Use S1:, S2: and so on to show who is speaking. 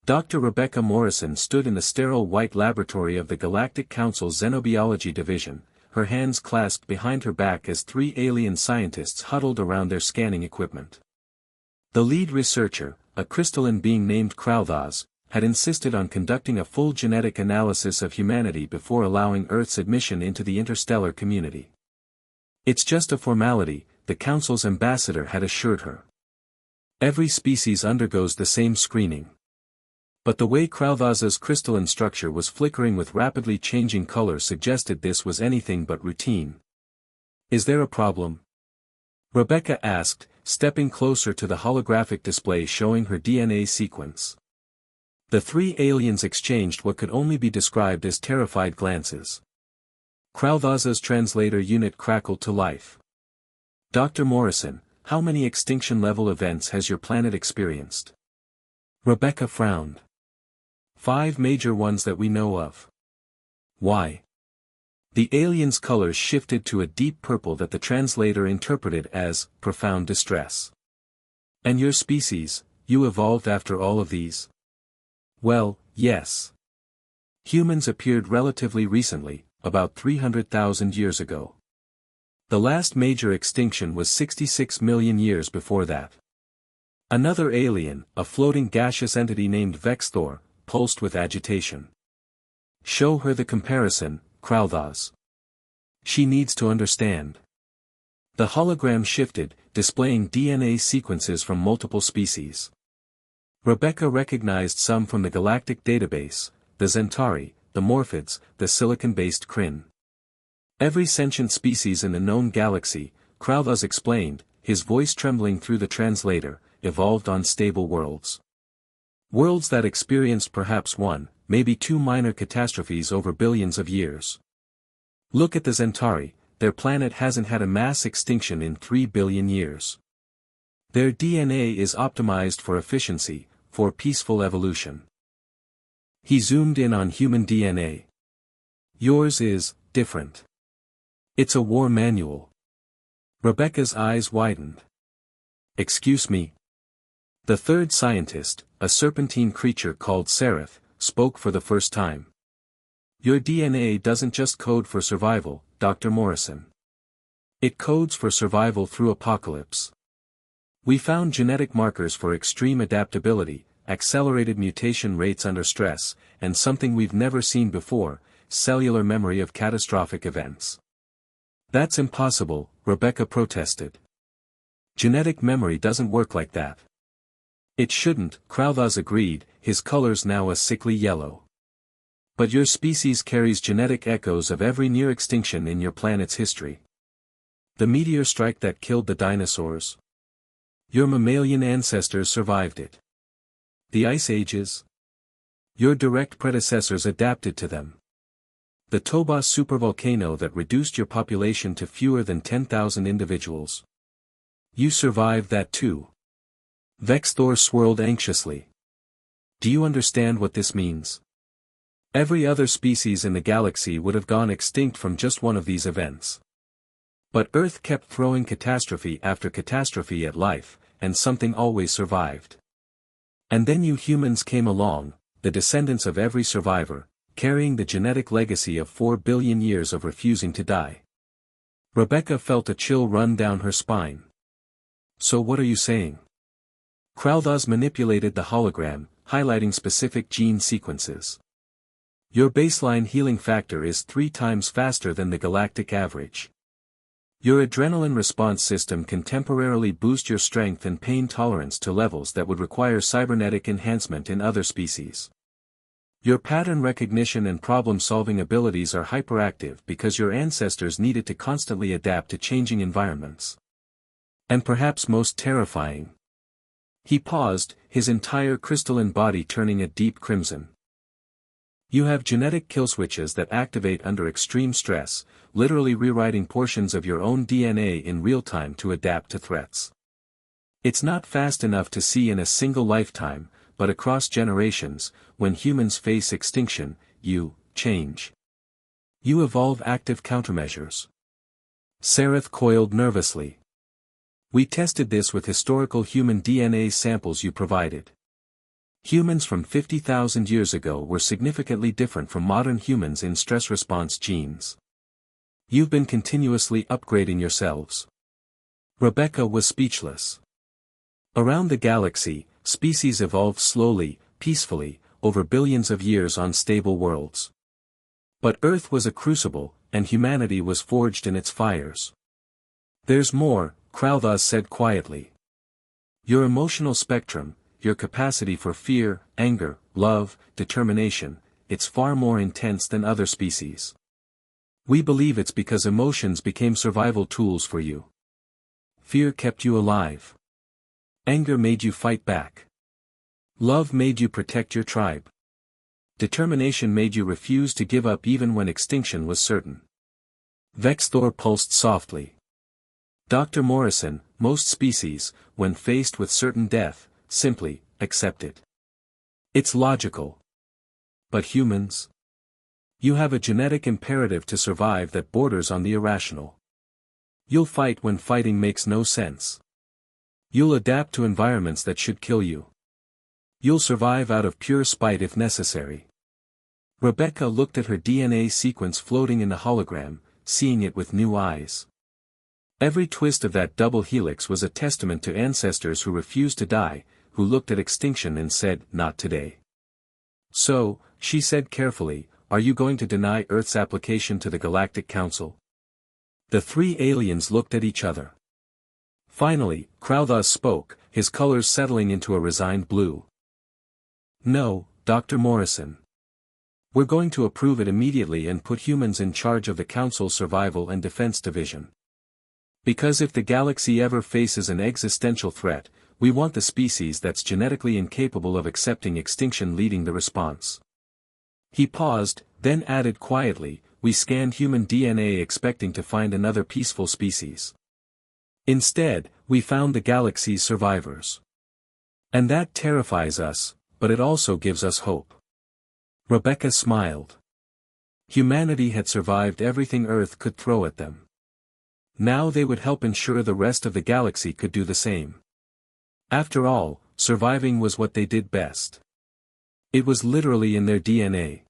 S1: Dr. Rebecca Morrison stood in the sterile white laboratory of the Galactic Council's Xenobiology Division, her hands clasped behind her back as three alien scientists huddled around their scanning equipment. The lead researcher, a crystalline being named Krauthos, had insisted on conducting a full genetic analysis of humanity before allowing Earth's admission into the interstellar community. "It's just a formality," the Council's ambassador had assured her. "Every species undergoes the same screening." But the way Krauthos's crystalline structure was flickering with rapidly changing color suggested this was anything but routine. "Is there a problem?" Rebecca asked, stepping closer to the holographic display showing her DNA sequence. The three aliens exchanged what could only be described as terrified glances. Krauthos's translator unit crackled to life. "Dr. Morrison, how many extinction-level events has your planet experienced?" Rebecca frowned. "5 major ones that we know of." "Why?" The alien's colors shifted to a deep purple that the translator interpreted as profound distress. "And your species, you evolved after all of these?" "Well, yes. Humans appeared relatively recently, about 300,000 years ago. The last major extinction was 66 million years before that." Another alien, a floating gaseous entity named Vexthor, pulsed with agitation. "Show her the comparison, Krauthos. She needs to understand." The hologram shifted, displaying DNA sequences from multiple species. Rebecca recognized some from the galactic database: the Zentauri, the Morphids, the silicon-based Kryn. "Every sentient species in the known galaxy," Krauthos explained, his voice trembling through the translator, "evolved on stable worlds. Worlds that experienced perhaps one, maybe two minor catastrophes over billions of years. Look at the Zentauri, their planet hasn't had a mass extinction in 3 billion years. Their DNA is optimized for efficiency, for peaceful evolution." He zoomed in on human DNA. "Yours is different. It's a war manual." Rebecca's eyes widened. "Excuse me." The third scientist, a serpentine creature called Seraph, spoke for the first time. "Your DNA doesn't just code for survival, Dr. Morrison. It codes for survival through apocalypse. We found genetic markers for extreme adaptability, accelerated mutation rates under stress, and something we've never seen before: cellular memory of catastrophic events." "That's impossible," Rebecca protested. "Genetic memory doesn't work like that." "It shouldn't," Krauthos agreed, his colors now a sickly yellow. "But your species carries genetic echoes of every near extinction in your planet's history. The meteor strike that killed the dinosaurs. Your mammalian ancestors survived it. The ice ages. Your direct predecessors adapted to them. The Tobas supervolcano that reduced your population to fewer than 10,000 individuals. You survived that too." Vexthor swirled anxiously. "Do you understand what this means? Every other species in the galaxy would have gone extinct from just one of these events. But Earth kept throwing catastrophe after catastrophe at life, and something always survived. And then you humans came along, the descendants of every survivor, carrying the genetic legacy of 4 billion years of refusing to die." Rebecca felt a chill run down her spine. "So what are you saying?" Krauthos manipulated the hologram, highlighting specific gene sequences. "Your baseline healing factor is 3 times faster than the galactic average. Your adrenaline response system can temporarily boost your strength and pain tolerance to levels that would require cybernetic enhancement in other species. Your pattern recognition and problem-solving abilities are hyperactive because your ancestors needed to constantly adapt to changing environments. And perhaps most terrifying." He paused, his entire crystalline body turning a deep crimson. "You have genetic kill switches that activate under extreme stress, literally rewriting portions of your own DNA in real time to adapt to threats. It's not fast enough to see in a single lifetime, but across generations, when humans face extinction, you change. You evolve active countermeasures." Seraph coiled nervously. "We tested this with historical human DNA samples you provided. Humans from 50,000 years ago were significantly different from modern humans in stress response genes. You've been continuously upgrading yourselves. Rebecca was speechless. Around the galaxy, species evolved slowly, peacefully, over billions of years on stable worlds. But Earth was a crucible, and humanity was forged in its fires. There's more, Kralthas said quietly. Your emotional spectrum, your capacity for fear, anger, love, determination, it's far more intense than other species. We believe it's because emotions became survival tools for you. Fear kept you alive. Anger made you fight back. Love made you protect your tribe. Determination made you refuse to give up even when extinction was certain. Vexthor pulsed softly. Dr. Morrison, most species, when faced with certain death, simply accept it. It's logical. But humans? You have a genetic imperative to survive that borders on the irrational. You'll fight when fighting makes no sense. You'll adapt to environments that should kill you. You'll survive out of pure spite if necessary. Rebecca looked at her DNA sequence floating in the hologram, seeing it with new eyes. Every twist of that double helix was a testament to ancestors who refused to die, who looked at extinction and said, "Not today." So, she said carefully, "Are you going to deny Earth's application to the Galactic Council?" The three aliens looked at each other. Finally, Kralthas spoke, his colors settling into a resigned blue. "No, Dr. Morrison. We're going to approve it immediately and put humans in charge of the Council's Survival and Defense Division. Because if the galaxy ever faces an existential threat, we want the species that's genetically incapable of accepting extinction leading the response." He paused, then added quietly, "We scanned human DNA expecting to find another peaceful species. Instead, we found the galaxy's survivors. And that terrifies us, but it also gives us hope." Rebecca smiled. Humanity had survived everything Earth could throw at them. Now they would help ensure the rest of the galaxy could do the same. After all, surviving was what they did best. It was literally in their DNA.